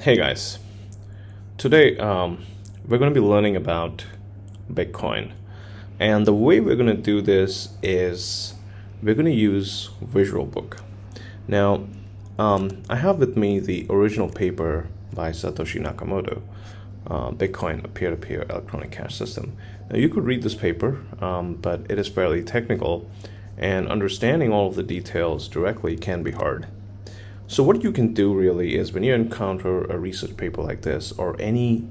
Hey guys, today we're going to be learning about Bitcoin. And the way we're going to do this is we're going to use VisualBook. Now, I have with me the original paper by Satoshi Nakamoto, Bitcoin, a peer-to-peer electronic cash system. Now, you could read this paper, but it is fairly technical, and understanding all of the details directly can be hard. So what you can do really is when you encounter a research paper like this or any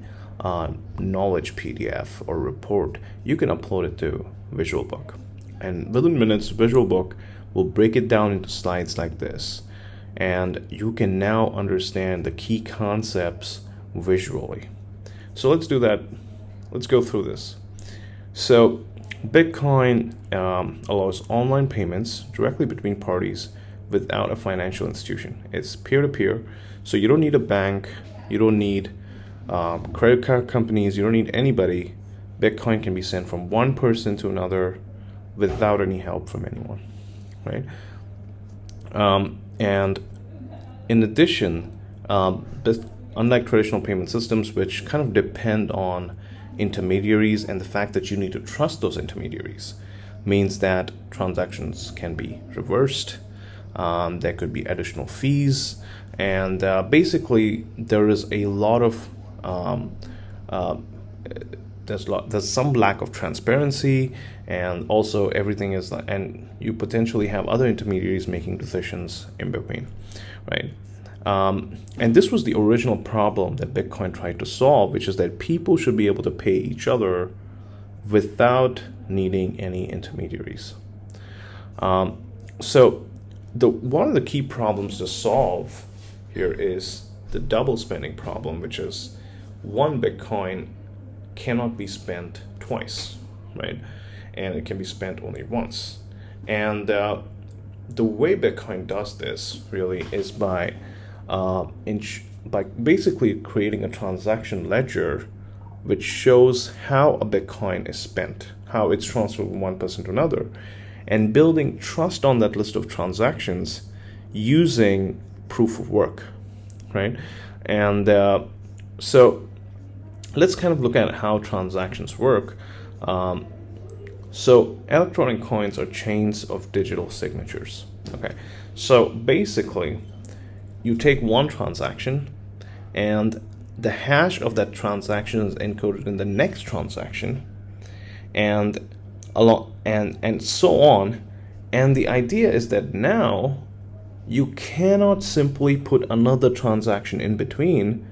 knowledge PDF or report, you can upload it to VisualBook. And within minutes, VisualBook will break it down into slides like this. And you can now understand the key concepts visually. So let's do that. Let's go through this. So Bitcoin allows online payments directly between parties without a financial institution. It's peer-to-peer, so you don't need a bank, you don't need credit card companies, you don't need anybody. Bitcoin can be sent from one person to another without any help from anyone, right? And in addition, unlike traditional payment systems, which kind of depend on intermediaries, and the fact that you need to trust those intermediaries means that transactions can be reversed. There could be additional fees, and basically there is a lot of there's some lack of transparency, and also everything is, and you potentially have other intermediaries making decisions in between, right? And this was the original problem that Bitcoin tried to solve, which is that people should be able to pay each other without needing any intermediaries. So one of the key problems to solve here is the double spending problem, which is one Bitcoin cannot be spent twice, right? And it can be spent only once. And the way Bitcoin does this really is by basically creating a transaction ledger which shows how a Bitcoin is spent, how it's transferred from one person to another, and building trust on that list of transactions using proof of work, right? And so let's kind of look at how transactions work. So electronic coins are chains of digital signatures, okay? So basically, you take one transaction, and the hash of that transaction is encoded in the next transaction, and so on. And the idea is that now you cannot simply put another transaction in between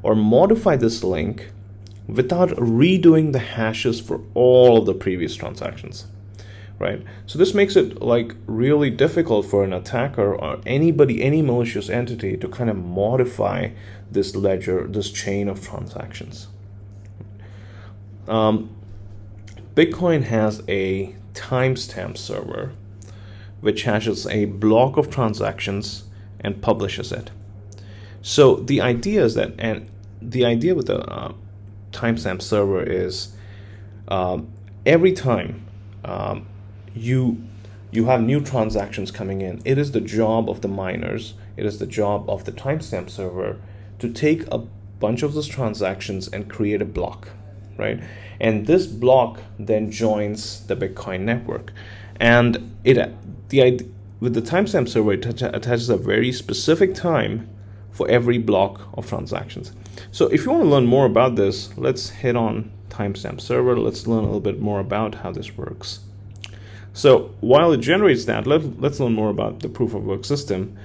or modify this link without redoing the hashes for all of the previous transactions, right? So this makes it like really difficult for an attacker or anybody, any malicious entity, to kind of modify this ledger, this chain of transactions. Bitcoin has a timestamp server which hashes a block of transactions and publishes it. So the idea is that, and the idea with the timestamp server is every time you have new transactions coming in, it is the job of the miners, it is the job of the timestamp server to take a bunch of those transactions and create a block, right? And this block then joins the Bitcoin network, and with the timestamp server, it attaches a very specific time for every block of transactions. So if you want to learn more about this, let's hit on timestamp server. Let's learn a little bit more about how this works. So while it generates that, let's learn more about the proof of work system.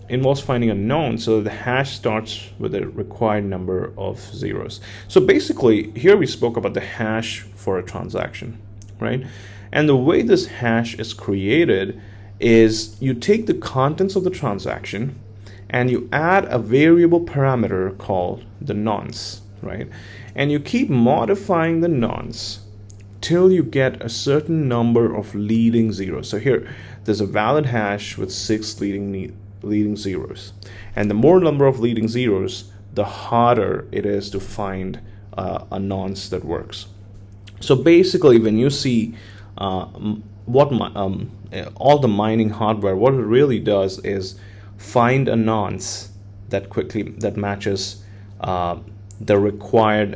Involves finding a known, so the hash starts with a required number of zeros. So basically, here we spoke about the hash for a transaction, right? And the way this hash is created is you take the contents of the transaction and you add a variable parameter called the nonce, right? And you keep modifying the nonce till you get a certain number of leading zeros. So here, there's a valid hash with 6 leading zeros, and the more number of leading zeros, the harder it is to find a nonce that works. So basically, when you see all the mining hardware, what it really does is find a nonce that matches the required.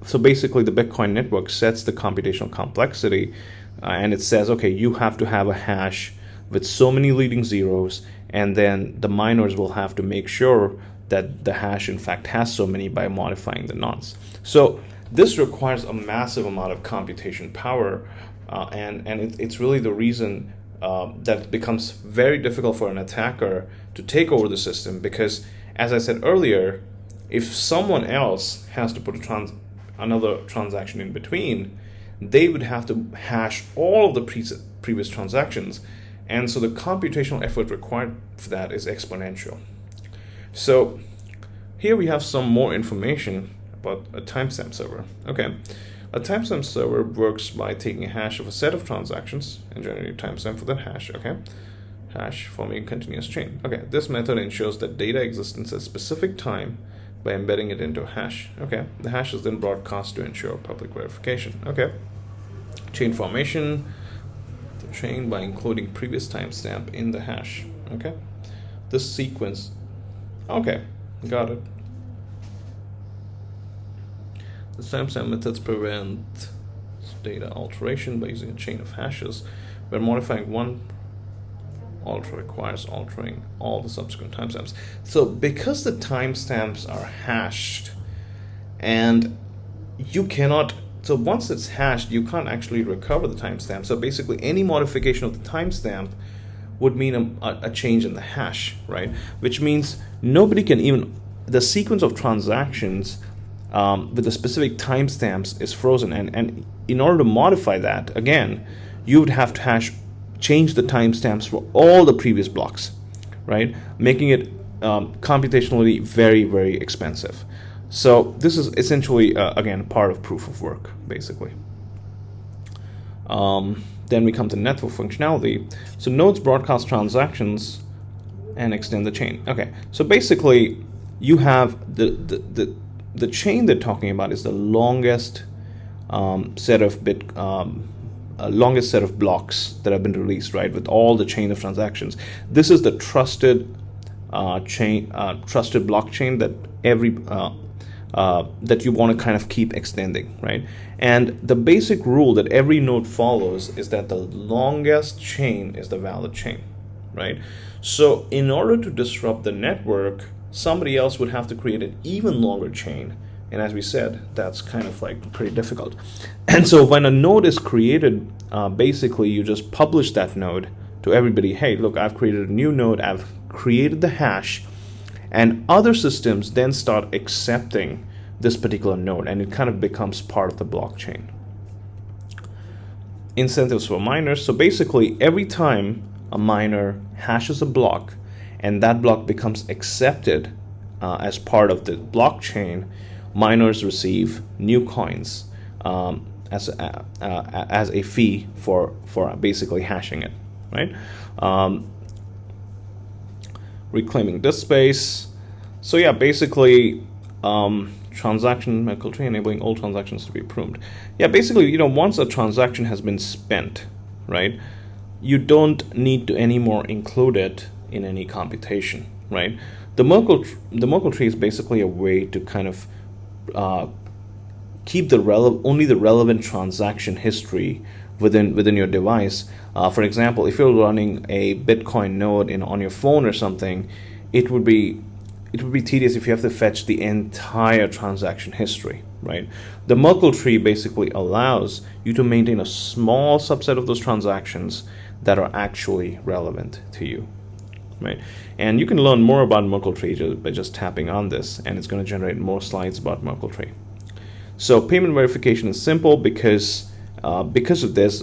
So basically, the Bitcoin network sets the computational complexity, and it says, okay, you have to have a hash with so many leading zeros, and then the miners will have to make sure that the hash in fact has so many by modifying the nonce. So this requires a massive amount of computation power, and it's really the reason that it becomes very difficult for an attacker to take over the system, because, as I said earlier, if someone else has to put another transaction in between, they would have to hash all of the previous transactions, and so the computational effort required for that is exponential. So here we have some more information about a timestamp server. Okay, a timestamp server works by taking a hash of a set of transactions and generating a timestamp for that hash. Okay, hash forming a continuous chain. Okay, this method ensures that data exists at a specific time by embedding it into a hash. Okay, the hash is then broadcast to ensure public verification. Okay, chain formation, the chain by including previous timestamp in the hash. Okay, this sequence. Okay, got it. The timestamp methods prevent data alteration by using a chain of hashes, where modifying one alter requires altering all the subsequent timestamps. So because the timestamps are hashed, and you cannot, so once it's hashed, you can't actually recover the timestamp. So basically any modification of the timestamp would mean a change in the hash, right? Which means nobody can even, the sequence of transactions with the specific timestamps is frozen, and in order to modify that, again, you would have to change the timestamps for all the previous blocks, right? Making it computationally very, very expensive. So this is essentially, again, part of proof of work, basically. Then we come to network functionality. So nodes broadcast transactions and extend the chain. Okay, so basically you have the chain they're talking about is the longest set of longest set of blocks that have been released, right, with all the chain of transactions. This is the trusted trusted blockchain that that you want to kind of keep extending, right? And the basic rule that every node follows is that the longest chain is the valid chain, right? So in order to disrupt the network, somebody else would have to create an even longer chain. And as we said, that's kind of like pretty difficult. And so when a node is created, basically you just publish that node to everybody. Hey, look, I've created a new node. I've created the hash. And other systems then start accepting this particular node, and it kind of becomes part of the blockchain. Incentives for miners. So basically, every time a miner hashes a block and that block becomes accepted as part of the blockchain, miners receive new coins as a fee for basically hashing it, right? Reclaiming disk space. So yeah, basically transaction medical tree enabling all transactions to be approved. Yeah, basically, once a transaction has been spent, right, you don't need to anymore include it in any computation, right? The Merkle tree is basically a way to kind of keep only the relevant transaction history within your device. For example, if you're running a Bitcoin node on your phone or something, it would be tedious if you have to fetch the entire transaction history, right? The Merkle tree basically allows you to maintain a small subset of those transactions that are actually relevant to you, right? And you can learn more about Merkle tree by just tapping on this, and it's going to generate more slides about Merkle tree. So payment verification is simple because of this,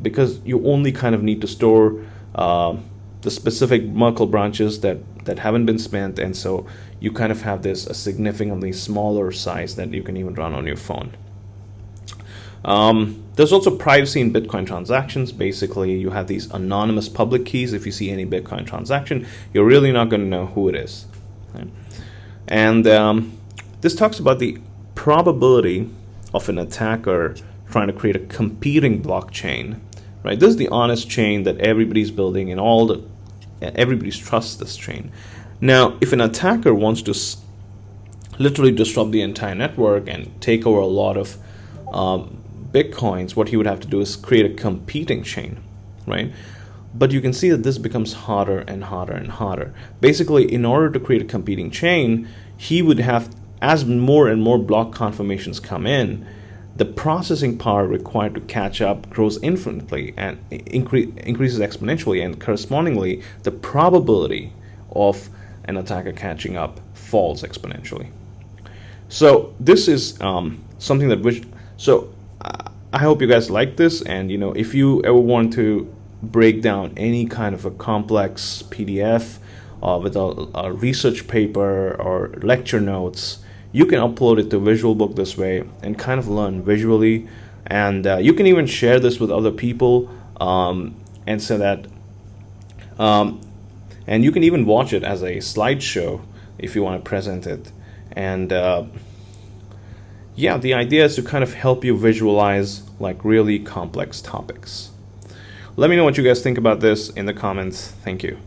because you only kind of need to store the specific Merkle branches that haven't been spent, and so you kind of have a significantly smaller size that you can even run on your phone. There's also privacy in Bitcoin transactions. Basically, you have these anonymous public keys. If you see any Bitcoin transaction, you're really not going to know who it is. Right? And this talks about the probability of an attacker trying to create a competing blockchain. Right? This is the honest chain that everybody's building, and everybody's trusts this chain. Now, if an attacker wants to literally disrupt the entire network and take over a lot of Bitcoins, what he would have to do is create a competing chain, right? But you can see that this becomes harder and harder and harder. Basically, in order to create a competing chain, he would have, as more and more block confirmations come in, the processing power required to catch up grows infinitely and increases exponentially, and correspondingly, the probability of an attacker catching up falls exponentially. So this is something that I hope you guys like this, and if you ever want to break down any kind of a complex PDF with a research paper or lecture notes, you can upload it to VisualBook this way and kind of learn visually, and you can even share this with other people, and so that and you can even watch it as a slideshow if you want to present it. And yeah, the idea is to kind of help you visualize like really complex topics. Let me know what you guys think about this in the comments. Thank you.